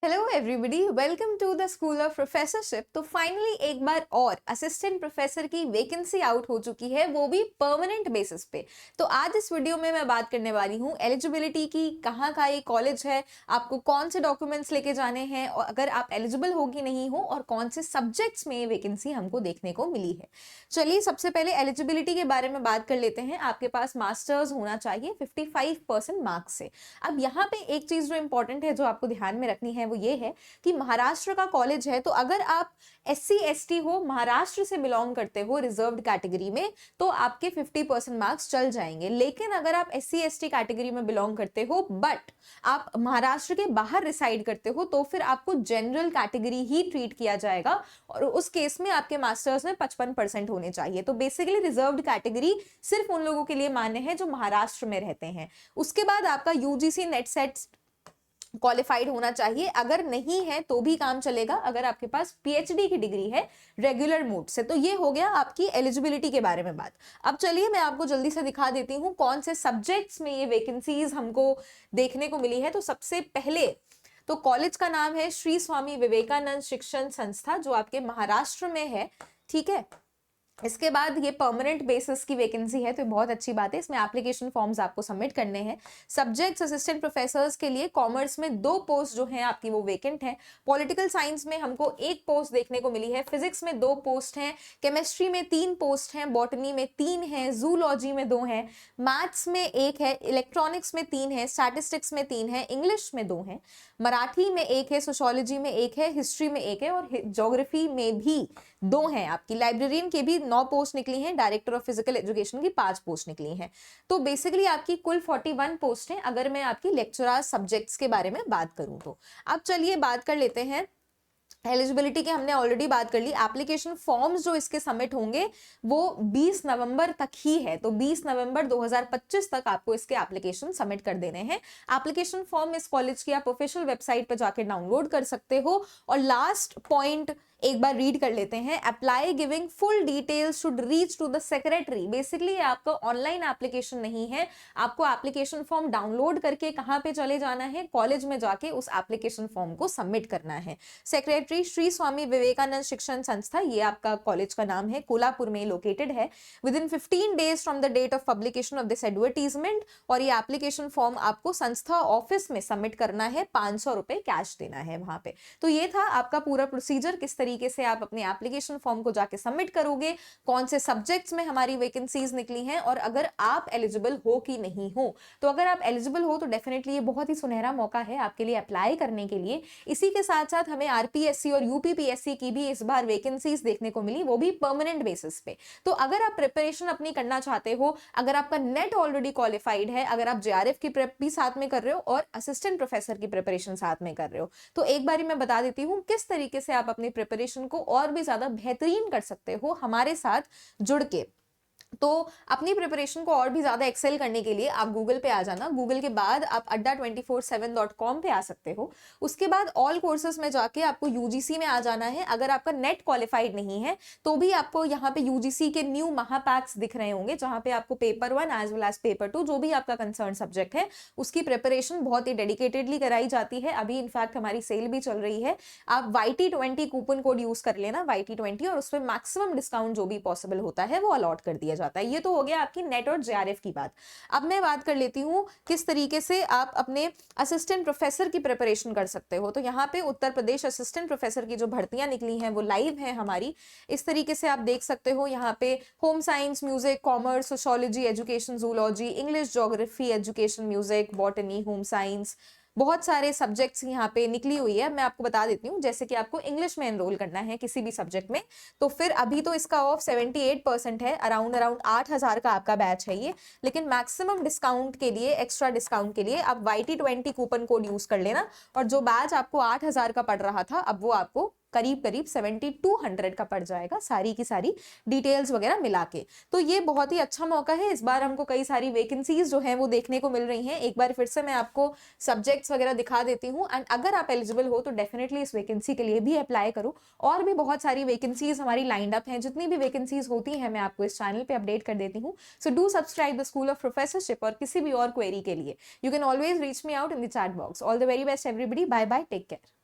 Hello everybody, welcome to the school of professorship. तो finally एक बार और असिस्टेंट प्रोफेसर की वैकेंसी आउट हो चुकी है, वो भी परमानेंट बेसिस पे। तो आज इस वीडियो में मैं बात करने वाली हूँ एलिजिबिलिटी की, कहाँ का ये कॉलेज है, आपको कौन से डॉक्यूमेंट्स लेके जाने हैं और अगर आप एलिजिबल हो कि नहीं हो, और कौन से सब्जेक्ट्स में ये वैकेंसी हमको देखने को मिली है। चलिए सबसे पहले एलिजिबिलिटी के बारे में बात कर लेते हैं। आपके पास मास्टर्स होना चाहिए 55% मार्क्स से। अब यहाँ पे एक चीज जो इंपॉर्टेंट है, जो आपको ध्यान में रखनी है, वो ये है कि महाराष्ट्र का कॉलेज है, तो अगर आप SC ST हो, महाराष्ट्र से बिलोंग करते हो रिजर्व्ड कैटेगरी में, तो आपके 50% मार्क्स चल जाएंगे। लेकिन अगर आप SC ST कैटेगरी में बिलोंग करते हो बट आप महाराष्ट्र के बाहर रिसाइड करते हो, तो फिर आपको जनरल कैटेगरी ही ट्रीट किया जाएगा और उस केस में आपके मास्टर्स में 55% होने चाहिए। तो बेसिकली रिजर्व्ड कैटेगरी सिर्फ उन लोगों के लिए मान्य है जो महाराष्ट्र में रहते हैं। उसके बाद आपका UGC नेट सेट क्वालिफाइड होना चाहिए। अगर नहीं है तो भी काम चलेगा, अगर आपके पास PhD की डिग्री है रेगुलर मोड से। तो ये हो गया आपकी एलिजिबिलिटी के बारे में बात। अब चलिए मैं आपको जल्दी से दिखा देती हूँ कौन से सब्जेक्ट्स में ये वैकेंसीज हमको देखने को मिली है। तो सबसे पहले तो कॉलेज का नाम है श्री स्वामी विवेकानंद शिक्षण संस्था, जो आपके महाराष्ट्र में है। ठीक है, इसके बाद ये परमानेंट बेसिस की वैकेंसी है, तो बहुत अच्छी बात है। इसमें एप्लीकेशन फॉर्म्स आपको सबमिट करने हैं। सब्जेक्ट्स असिस्टेंट प्रोफेसर्स के लिए कॉमर्स में 2 पोस्ट जो हैं आपकी वो वेकेंट हैं। पॉलिटिकल साइंस में हमको 1 पोस्ट देखने को मिली है। फिजिक्स में 2 पोस्ट हैं, केमिस्ट्री में 3 पोस्ट हैं, बॉटनी में 3 हैं, जूलॉजी में 2 हैं, मैथ्स में 1 है, इलेक्ट्रॉनिक्स में 3 है, स्टैटिस्टिक्स में 3 है, इंग्लिश में 2 हैं, मराठी में 1 है, सोशियोलॉजी में 1 है, हिस्ट्री में 1 है और ज्योग्राफी में भी 2 हैं। आपकी लाइब्रेरियन के भी 9 पोस्ट निकली हैं, डायरेक्टर ऑफ फिजिकल एजुकेशन की 5 पोस्ट निकली हैं। तो बेसिकली आपकी कुल 41 पोस्ट हैं, अगर मैं आपकी लेक्चरर सब्जेक्ट्स के बारे में बात करूं तो। अब चलिए बात कर लेते हैं एलिजिबिलिटी की। हमने ऑलरेडी बात कर ली। एप्लीकेशन फॉर्म्स जो इसके सबमिट होंगे वो 20 नवंबर तक ही है, तो 20 नवंबर 2025 तक आपको इसके एप्लीकेशन सबमिट कर देने हैं। एप्लीकेशन फॉर्म इस कॉलेज की आप ऑफिशियल वेबसाइट पर जाकर डाउनलोड कर सकते हो। और लास्ट पॉइंट एक बार रीड कर लेते हैं। Apply giving full details should reach to the secretary. Basically आपका ऑनलाइन एप्लीकेशन नहीं है, आपको एप्लीकेशन फॉर्म डाउनलोड करके कहां पे चले जाना है, कॉलेज में जाके उस एप्लीकेशन फॉर्म को सबमिट करना है। सेक्रेटरी श्री स्वामी विवेकानंद शिक्षण संस्था, ये आपका कॉलेज का नाम है, कोल्हापुर में लोकेटेड है। Within 15 days from the date of publication of this advertisement. और ये एप्लीकेशन फॉर्म आपको संस्था ऑफिस में सबमिट करना है, 500 रुपए कैश देना है वहां पे। तो ये था आपका पूरा प्रोसीजर, किस तरीके से आप अपने एप्लीकेशन फॉर्म को जाके सबमिट करोगे, कौन से सब्जेक्ट्स में हमारी वैकेंसीज निकली हैं और अगर आप एलिजिबल हो कि नहीं हो। तो अगर आप एलिजिबल हो तो डेफिनेटली ये बहुत ही सुनहरा मौका है आपके लिए अप्लाई करने के लिए। इसी के साथ साथ हमें RPSC और UPPSC की भी इस बार वैकेंसीज देखने को मिली, वो भी परमानेंट बेसिस पे। तो अगर आप प्रिपरेशन अपनी करना चाहते हो, अगर आपका नेट ऑलरेडी क्वालिफाइड है, अगर आप JRF की प्रेप भी साथ में कर रहे हो और असिस्टेंट प्रोफेसर की प्रिपरेशन साथ में कर रहे हो, तो एक बार मैं बता देती हूँ किस तरीके से आप अपनी प्रिपरेशन को और भी ज्यादा बेहतरीन कर सकते हो हमारे साथ जुड़ के। तो अपनी प्रिपरेशन को और भी ज्यादा एक्सेल करने के लिए आप गूगल पे आ जाना। गूगल के बाद आप adda247.com पे आ सकते हो। उसके बाद ऑल कोर्सेज में जाके आपको UGC में आ जाना है। अगर आपका नेट क्वालिफाइड नहीं है तो भी आपको यहाँ पे UGC के न्यू महापैक्स दिख रहे होंगे, जहां पे आपको paper 1 as well as paper 2 जो भी आपका कंसर्न सब्जेक्ट है उसकी प्रिपरेशन बहुत ही डेडिकेटेडली कराई जाती है। अभी इनफैक्ट हमारी सेल भी चल रही है, आप YT20 कूपन कोड यूज कर लेना, YT20, और उसमें मैक्सिमम डिस्काउंट जो भी पॉसिबल होता है वो अलॉट कर दिया जाता है। ये तो हो गया आपकी नेट और JRF की बात। अब मैं बात कर लेती हूँ किस तरीके से आप अपने असिस्टेंट प्रोफेसर की प्रिपरेशन कर सकते हो। तो यहाँ पे उत्तर प्रदेश असिस्टेंट प्रोफेसर की जो भर्तियां निकली हैं वो लाइव है हमारी। इस तरीके से आप देख सकते हो यहाँ पे home science, music, commerce, sociology, education, zoology, English, geography, education, music, botany, home science, बहुत सारे सब्जेक्ट्स यहाँ पे निकली हुई है। मैं आपको बता देती हूँ, जैसे कि आपको इंग्लिश में एनरोल करना है किसी भी सब्जेक्ट में, तो फिर अभी तो इसका ऑफ 78% है, अराउंड 8,000 का आपका बैच है ये। लेकिन मैक्सिमम डिस्काउंट के लिए, एक्स्ट्रा डिस्काउंट के लिए आप YT20 कूपन कोड यूज कर लेना, और जो बैच आपको 8,000 का पड़ रहा था अब वो आपको करीब करीब 7200 का पड़ जाएगा, सारी की सारी डिटेल्स वगैरह मिला के। तो ये बहुत ही अच्छा मौका है। इस बार हमको कई सारी वैकेंसीज जो हैं वो देखने को मिल रही हैं। एक बार फिर से मैं आपको सब्जेक्ट्स वगैरह दिखा देती हूँ, एंड अगर आप एलिजिबल हो तो डेफिनेटली इस वैकेंसी के लिए भी अप्लाई करो। और भी बहुत सारी वैकेंसीज हमारी लाइंड अप हैं, जितनी भी वैकेंसीज होती हैं मैं आपको इस चैनल पे अपडेट कर देती हूँ। So do subscribe the school of professorship, और किसी भी और क्वेरी के लिए you can always reach me out in the chat box. All the very best everybody, bye bye, take care.